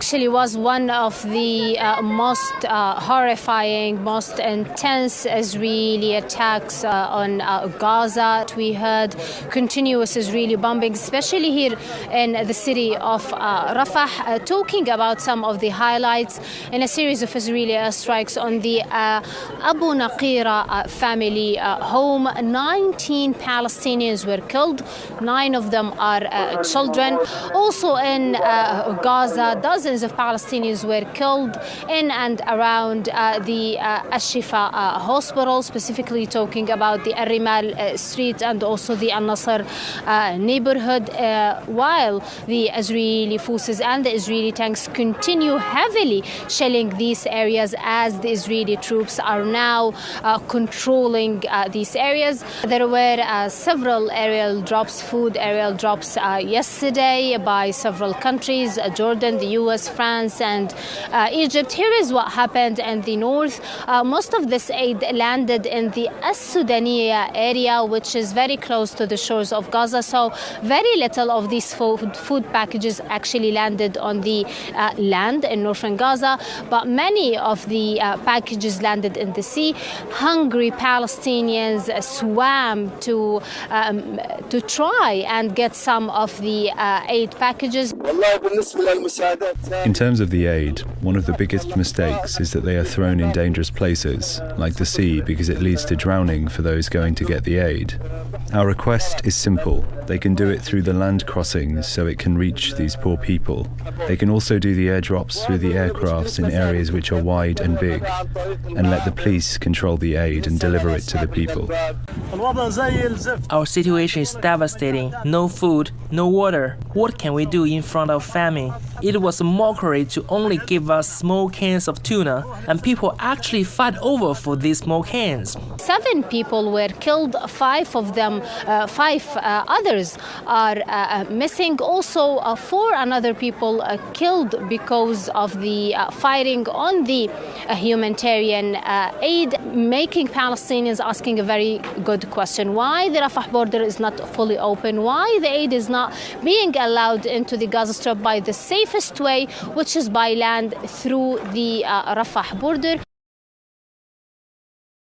actually was one of the most horrifying, most intense Israeli attacks on Gaza. We heard continuous Israeli bombing, especially here in the city of Rafah, talking about some of the highlights in a series of Israeli airstrikes on the Abu Naqira family home. 19 Palestinians were killed, 9 of them are children. Also in Gaza, dozens of Palestinians were killed in and around the Al-Shifa hospital, specifically talking about the Al-Rimal street and also the Al-Nasr neighborhood, while the Israeli forces and the Israeli tanks continue heavily shelling these areas as the Israeli troops are now controlling these areas. There were several aerial drops, food aerial drops yesterday by several countries, Jordan, the US, France and Egypt. Here is what happened in the north. Most of this aid landed in the As-Sudaniya area, which is very close to the shores of Gaza. So very little of these food packages actually landed on the land in northern Gaza, but many of the packages landed in the sea. Hungry Palestinians swam to try and get some of the aid packages. In terms of the aid, one of the biggest mistakes is that they are thrown in dangerous places, like the sea, because it leads to drowning for those going to get the aid. Our request is simple. They can do it through the land crossings so it can reach these poor people. They can also do the airdrops through the aircrafts in areas which are wide and big, and let the police control the aid and deliver it to the people. Our situation is devastating. No food, no water. What can we do in front of famine? It was a mockery to only give us small cans of tuna, and people actually fight over for these small cans. 7 people were killed, 5 others are missing. Also, 4 other people killed because of the fighting on the humanitarian aid, making Palestinians asking a very good question. Why the Rafah border is not fully open? Why the aid is not being allowed into the Gaza Strip by the safest way, which is by land through the Rafah border?